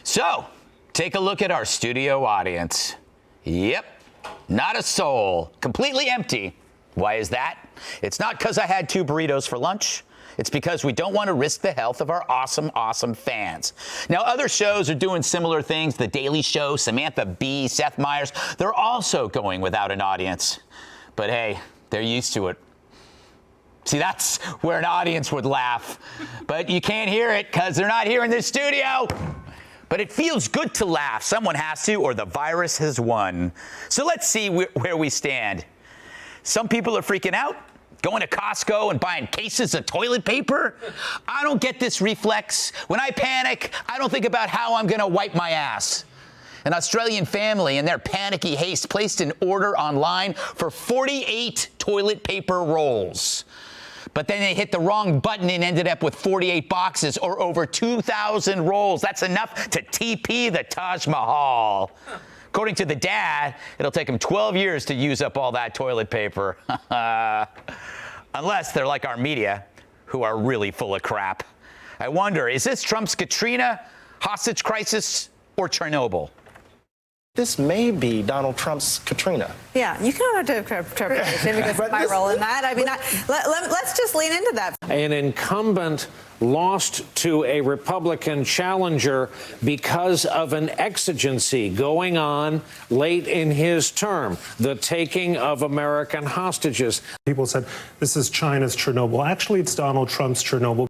So, take a look at our studio audience. Yep, not a soul, completely empty. Why is that? It's not because I had 2 burritos for lunch. It's because we don't want to risk the health of our awesome, awesome fans. Now, other shows are doing similar things. The Daily Show, Samantha Bee, Seth Meyers, they're also going without an audience. But hey, they're used to it. See, that's where an audience would laugh. But you can't hear it because they're not here in this studio. But it feels good to laugh. Someone has to, or the virus has won. So let's see where we stand. Some people are freaking out, going to Costco and buying cases of toilet paper. I don't get this reflex. When I panic, I don't think about how I'm going to wipe my ass. An Australian family in their panicky haste placed an order online for 48 toilet paper rolls. But then they hit the wrong button and ended up with 48 boxes or over 2,000 rolls. That's enough to TP the Taj Mahal. According to the dad, it'll take him 12 years to use up all that toilet paper. Unless they're like our media, who are really full of crap. I wonder, is this Trump's Katrina, hostage crisis, or Chernobyl? This may be Donald Trump's Katrina. Yeah, you can have interpretation because of my role in that. I mean, let's just lean into that. An incumbent lost to a Republican challenger because of an exigency going on late in his term, the taking of American hostages. People said, this is China's Chernobyl. Actually, it's Donald Trump's Chernobyl.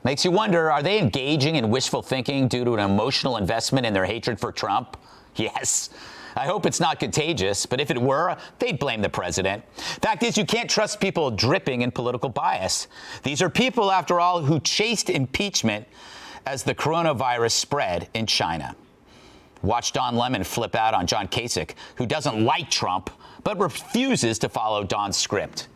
Makes you wonder, are they engaging in wishful thinking due to an emotional investment in their hatred for Trump? Yes. I hope it's not contagious, but if it were, they'd blame the president. Fact is, you can't trust people dripping in political bias. These are people, after all, who chased impeachment as the coronavirus spread in China. Watch Don Lemon flip out on John Kasich, who doesn't like Trump, but refuses to follow Don's script.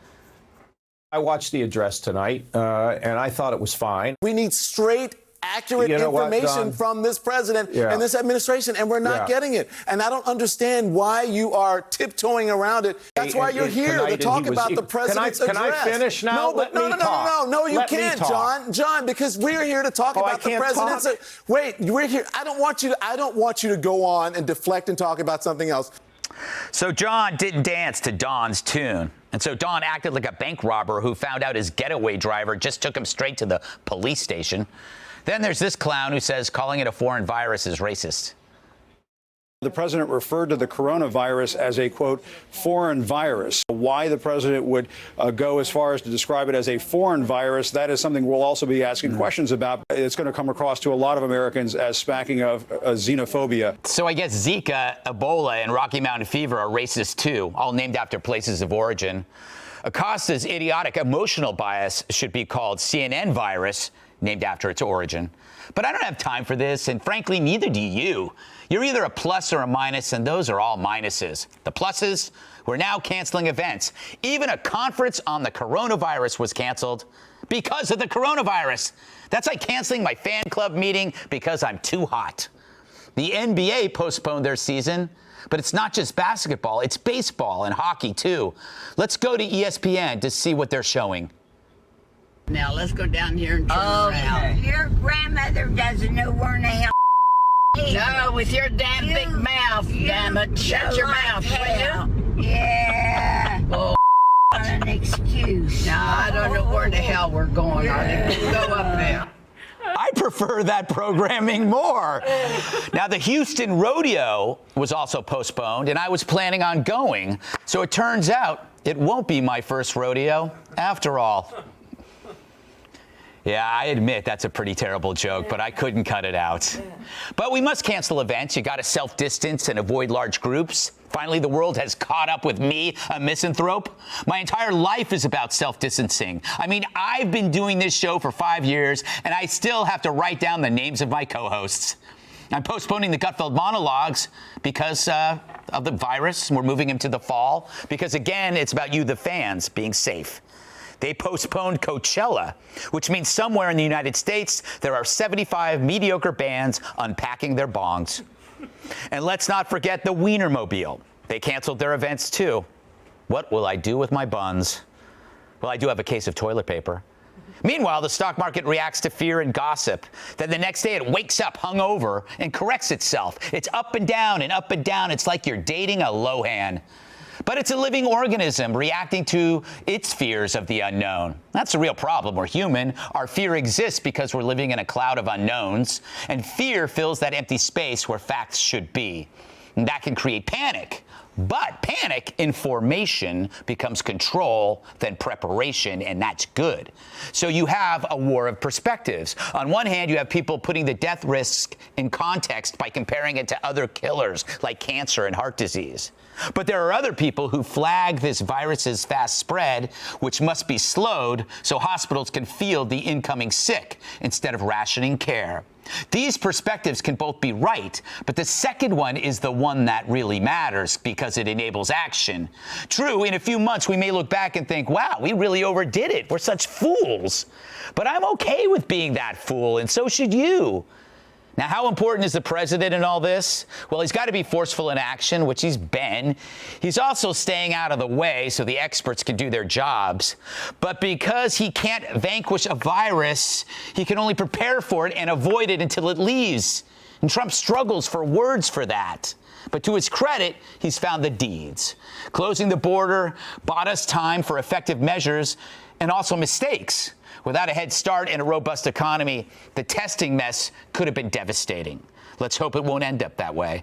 I watched the address tonight, and I thought it was fine. We need straight, accurate information from this president and this administration, and we're not getting it. And I don't understand why you are tiptoeing around it. That's why you're here to talk about the president's address. Can I finish now? No, you can't, John, because we're here to talk about the president's. Wait, we're here. I don't want you to go on and deflect and talk about something else. So John didn't dance to Don's tune. And so Don acted like a bank robber who found out his getaway driver just took him straight to the police station. Then there's this clown who says calling it a foreign virus is racist. The president referred to the coronavirus as a, quote, foreign virus. Why the president would go as far as to describe it as a foreign virus, that is something we'll also be asking questions about. It's going to come across to a lot of Americans as smacking of xenophobia. So I guess Zika, Ebola, and Rocky Mountain fever are racist, too, all named after places of origin. Acosta's idiotic emotional bias should be called CNN virus, named after its origin. But I don't have time for this, and frankly, neither do you. You're either a plus or a minus, and those are all minuses. The pluses, we're now canceling events. Even a conference on the coronavirus was canceled because of the coronavirus. That's like canceling my fan club meeting because I'm too hot. The NBA postponed their season, but it's not just basketball, it's baseball and hockey, too. Let's go to ESPN to see what they're showing. Now let's go down here and turn around. Your grandmother doesn't know where in the hell. No, with your damn big mouth, damn it. Shut your mouth, will you? Yeah. Oh, On an excuse. no, I don't know where the hell we're going. I think we'll go up there. I prefer that programming more. Now, the Houston Rodeo was also postponed, and I was planning on going. So it turns out it won't be my first rodeo after all. Yeah, I admit that's a pretty terrible joke, but I couldn't cut it out. But we must cancel events. You got to self-distance and avoid large groups. Finally, the world has caught up with me, a misanthrope. My entire life is about self-distancing. I mean, I've been doing this show for 5 years, and I still have to write down the names of my co-hosts. I'm postponing the Gutfeld monologues because of the virus. We're moving him to the fall because, again, it's about you, the fans, being safe. They postponed Coachella, which means somewhere in the United States, there are 75 mediocre bands unpacking their bongs. And let's not forget the Wienermobile. They canceled their events, too. What will I do with my buns? Well, I do have a case of toilet paper. Meanwhile, the stock market reacts to fear and gossip. Then the next day it wakes up hungover and corrects itself. It's up and down and up and down. It's like you're dating a Lohan. But it's a living organism reacting to its fears of the unknown. That's the real problem. We're human. Our fear exists because we're living in a cloud of unknowns, and fear fills that empty space where facts should be. And that can create panic. But panic in formation becomes control, then preparation, and that's good. So you have a war of perspectives. On one hand, you have people putting the death risk in context by comparing it to other killers like cancer and heart disease. But there are other people who flag this virus's fast spread, which must be slowed so hospitals can field the incoming sick instead of rationing care. These perspectives can both be right, but the second one is the one that really matters because it enables action. True, in a few months we may look back and think, wow, we really overdid it. We're such fools. But I'm okay with being that fool, and so should you. Now, how important is the president in all this? Well, he's got to be forceful in action, which he's been. He's also staying out of the way so the experts can do their jobs. But because he can't vanquish a virus, he can only prepare for it and avoid it until it leaves. And Trump struggles for words for that. But to his credit, he's found the deeds. Closing the border bought us time for effective measures and also mistakes. Without a head start and a robust economy, the testing mess could have been devastating. Let's hope it won't end up that way.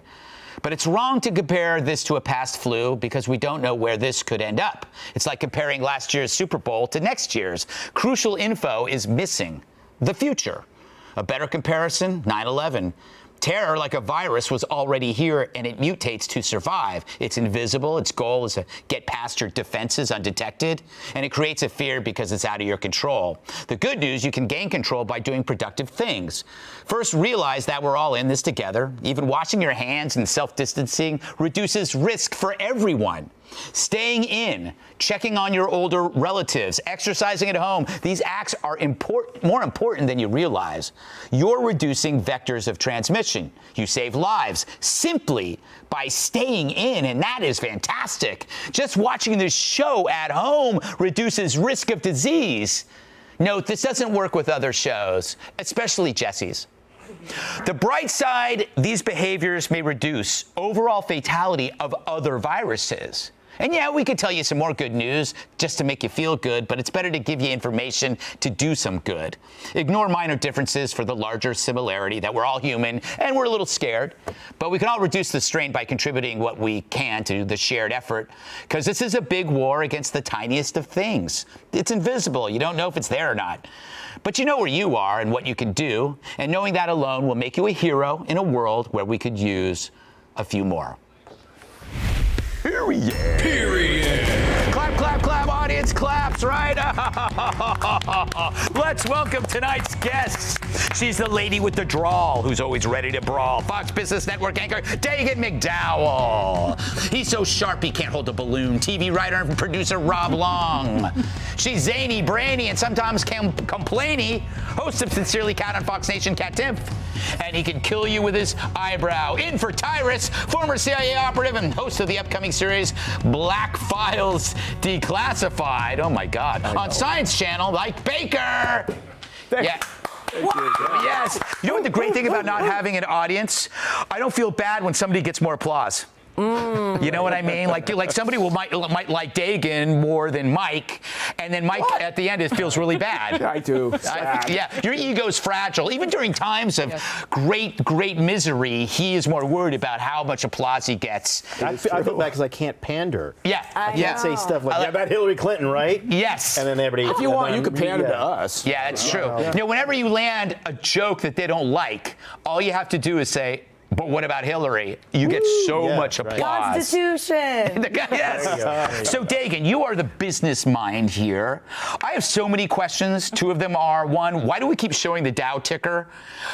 But it's wrong to compare this to a past flu because we don't know where this could end up. It's like comparing last year's Super Bowl to next year's. Crucial info is missing. The future. A better comparison, 9/11. Terror, like a virus, was already here, and it mutates to survive. It's invisible. Its goal is to get past your defenses undetected, and it creates a fear because it's out of your control. The good news, you can gain control by doing productive things. First, realize that we're all in this together. Even washing your hands and self-distancing reduces risk for everyone. Staying in, checking on your older relatives, exercising at home, these acts are more important than you realize. You're reducing vectors of transmission. You save lives simply by staying in, and that is fantastic. Just watching this show at home reduces risk of disease. Note, this doesn't work with other shows, especially Jesse's. The bright side, these behaviors may reduce overall fatality of other viruses. And yeah, we could tell you some more good news just to make you feel good, but it's better to give you information to do some good. Ignore minor differences for the larger similarity that we're all human and we're a little scared. But we can all reduce the strain by contributing what we can to the shared effort, because this is a big war against the tiniest of things. It's invisible. You don't know if it's there or not. But you know where you are and what you can do, and knowing that alone will make you a hero in a world where we could use a few more. Period. Period. Clap, clap, clap, audience claps, right? Let's welcome tonight's guest. She's the lady with the drawl who's always ready to brawl. Fox Business Network anchor Dagan McDowell. He's so sharp he can't hold a balloon. TV writer and producer Rob Long. She's zany, brainy, and sometimes complainy. Host of Sincerely Cat on Fox Nation, Cat Timpf. And he can kill you with his eyebrow. In for Tyrus, former CIA operative and host of the upcoming series Black Files Declassified. Oh my God. On Science Channel, like Baker. Yeah. Yes. You know what the great thing about not having an audience? I don't feel bad when somebody gets more applause. You know what I mean? Like somebody might like Dagan more than Mike, and then Mike at the end it feels really bad. I do. Yeah, your ego's fragile. Even during times of great misery, he is more worried about how much applause he gets. I feel bad because I can't pander. Yeah, I can't say stuff like that about Hillary Clinton, right? Yes. And then everybody. If you want, you can pander to us. Yeah, that's true. You know, whenever you land a joke that they don't like, all you have to do is say, but what about Hillary? You get so much applause. Constitution. Yes. So, Dagan, you are the business mind here. I have so many questions. Two of them are, one, why do we keep showing the Dow ticker?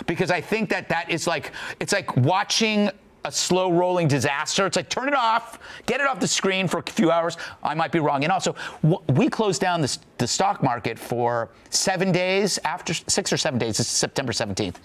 Because I think that is like, it's like watching a slow rolling disaster. It's like, turn it off, get it off the screen for a few hours. I might be wrong. And also, we closed down the stock market for 7 days after 6 or 7 days. It's September 17th.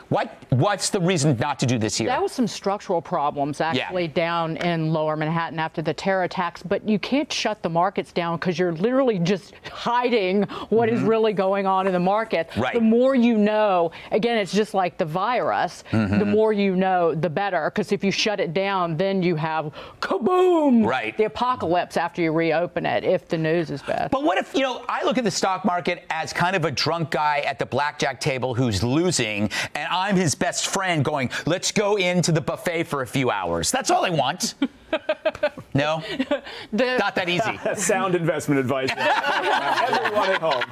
What's the reason not to do this here? That was some structural problems actually down in Lower Manhattan after the terror attacks. But you can't shut the markets down because you're literally just hiding what is really going on in the market. Right. The more you know, again, it's just like the virus. The more you know, the better. Because if you shut it down, then you have kaboom, right, the apocalypse after you reopen it, if the news is bad. But what if, I look at the stock market as kind of a drunk guy at the blackjack table who's losing, and I'm his best friend going, let's go into the buffet for a few hours. That's all I want. No? Not that easy. Sound investment advice. Everyone at home.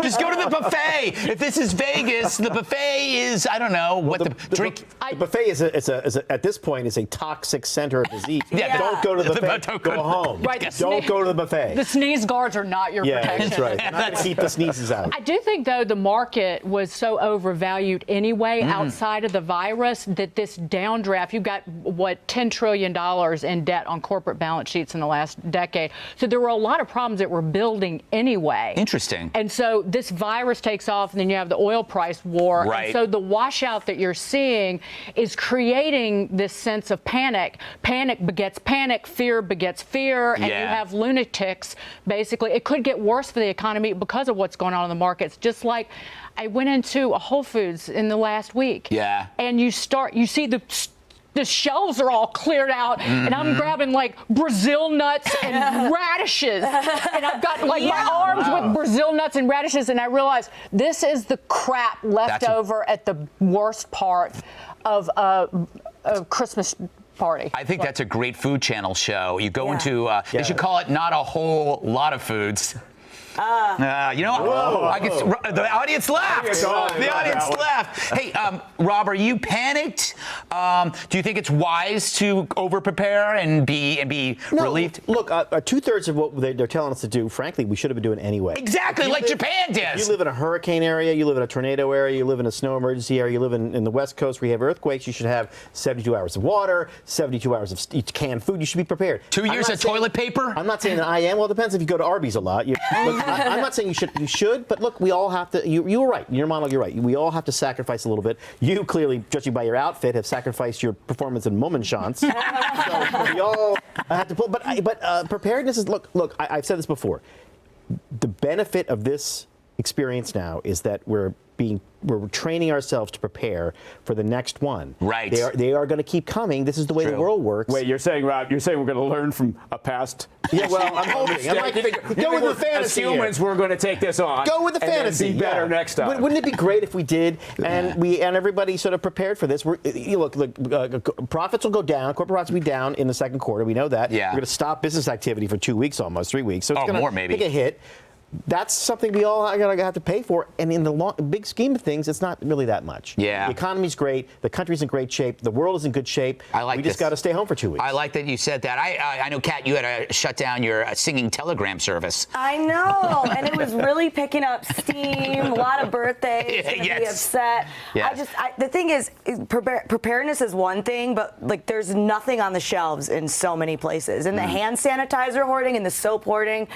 Just go to the buffet. If this is Vegas, the buffet is, I don't know, the drink. The buffet is at this point is a toxic center of disease. Don't go to the buffet. Go home. Right. Don't go to the buffet. The sneeze guards are not your protection. That's right. They're not going to keep the sneezes out. I do think, though, the market was so overvalued anyway outside of the virus that this downdraft, you've got, $10 trillion in debt on corporate balance sheets in the last decade. So there were a lot of problems that were building anyway. Interesting. And so this virus takes off, and then you have the oil price war. Right. And so the washout that you're seeing is creating this sense of panic. Panic begets panic, fear begets fear, and you have lunatics. Basically, it could get worse for the economy because of what's going on in the markets. Just like I went into a Whole Foods in the last week. Yeah. And you see the shelves are all cleared out, and I'm grabbing like Brazil nuts and radishes, and I've got like my arms with Brazil nuts and radishes, and I realize this is the crap left over at the worst part of a Christmas party. I think that's a great Food Channel show. You go into, they should call it Not a Whole Lot of Foods. The audience laughed. The audience laughed. Hey, Rob, are you panicked? Do you think it's wise to over-prepare and be relieved? Look, 2/3 of what they're telling us to do, frankly, we should have been doing anyway. Exactly, like Japan does. You live in a hurricane area, you live in a tornado area, you live in a snow emergency area, you live in the West Coast where you have earthquakes, you should have 72 hours of water, 72 hours of canned food. You should be prepared. 2 years of toilet paper? I'm not saying that I am. Well, it depends if you go to Arby's a lot. I'm not saying you should, but look, we all have to. You were right. In your monologue, you're right. We all have to sacrifice a little bit. You clearly, judging by your outfit, have sacrificed your performance in Mummenschanz. So we all have to pull. But preparedness is look. I've said this before. The benefit of this experience now is that we're training ourselves to prepare for the next one. Right. They are going to keep coming. This is the way the world works. Wait, you're saying, Rob, we're going to learn from a past? Yeah, well, I'm hoping. Go with the fantasy. As humans, we're going to take this on. Go with the fantasy. And be better next time. Wouldn't it be great if we did, and everybody sort of prepared for this? Look, profits will go down. Corporate profits will be down in the second quarter. We know that. Yeah. We're going to stop business activity for 2 weeks, almost 3 weeks. So it's going to take a hit. That's something we all are going to have to pay for. And in the big scheme of things, it's not really that much. Yeah. The economy's great. The country's in great shape. The world is in good shape. We just got to stay home for 2 weeks. I like that you said that. I know, Kat, you had to shut down your singing telegram service. I know. And it was really picking up steam. A lot of birthdays. Be upset. Yes. The thing is, preparedness is one thing, but like there's nothing on the shelves in so many places. And the hand sanitizer hoarding and the soap hoarding.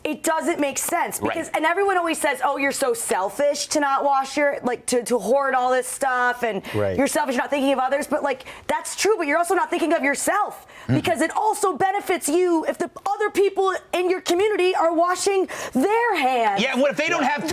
It doesn't make sense because, and everyone always says, "Oh, you're so selfish to not wash to hoard all this stuff, and you're selfish, not thinking of others." But like that's true, but you're also not thinking of yourself because it also benefits you if the other people in your community are washing their hands. Yeah. What if they don't have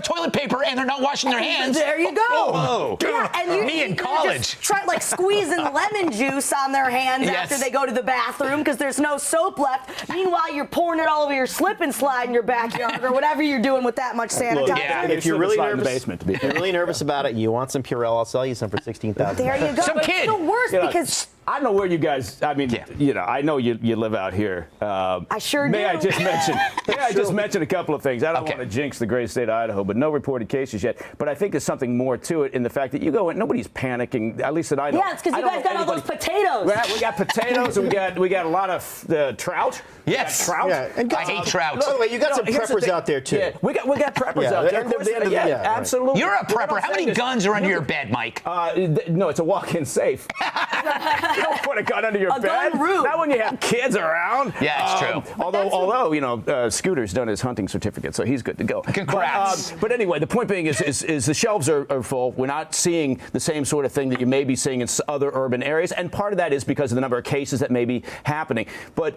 toilet paper and they're not washing their hands? There you go. Oh. Yeah, and me in college. Just try squeezing lemon juice on their hands after they go to the bathroom because there's no soap left. Meanwhile, you're pouring it all over your slip and slide in your backyard or whatever you're doing with that much sanitizer. If you're really nervous about it, you want some Purell, I'll sell you some for $16,000. There you go. Some kid. It's the worst because I don't know where you guys. I mean, I know you live out here. I sure do. May I just mention a couple of things? I don't want to jinx the great state of Idaho, but no reported cases yet. But I think there's something more to it in the fact that you go and nobody's panicking. At least that I know. Yeah, it's because you guys got all those potatoes. We got potatoes and we got a lot of trout. Yes, trout. Yeah, and I hate trout. By the way, you got some preppers out there too. Yeah, we got preppers out there. Absolutely. You're a prepper. How many guns are under your bed, Mike? No, it's a walk-in safe. You don't put a gun under your A bed. gun room. Not when you have kids around. Yeah, it's true. Although you know, Scooter's done his hunting certificate, so he's good to go. Congrats. But anyway, the point being is the shelves are full. We're not seeing the same sort of thing that you may be seeing in other urban areas, and part of that is because of the number of cases that may be happening. But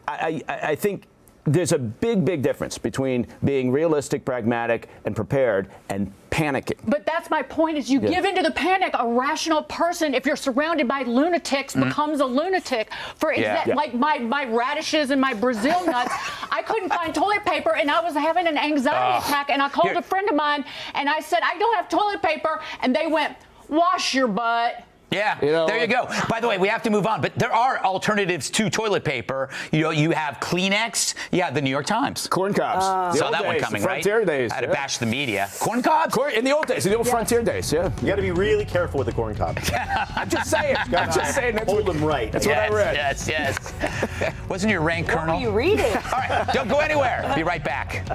I think there's a big difference between being realistic, pragmatic, and prepared, and panicking. But that's my point, is you give into the panic. A rational person, if you're surrounded by lunatics, becomes a lunatic. Like my radishes and my Brazil nuts, I couldn't find toilet paper, and I was having an anxiety attack, and I called a friend of mine, and I said, I don't have toilet paper, and they went, wash your butt. Yeah, there you go. By the way, we have to move on, but there are alternatives to toilet paper. You know, you have Kleenex. Yeah, the New York Times. Corn cobs. Saw that one coming, right? Frontier days. I had to bash the media. Corn cobs? In the old days, in the old Frontier days, yeah. You got to be really careful with the corn cob. I'm just saying. I'm just saying. Hold them right. That's what I read. Yes. Wasn't your rank, Colonel? What are you reading? All right, don't go anywhere. Be right back.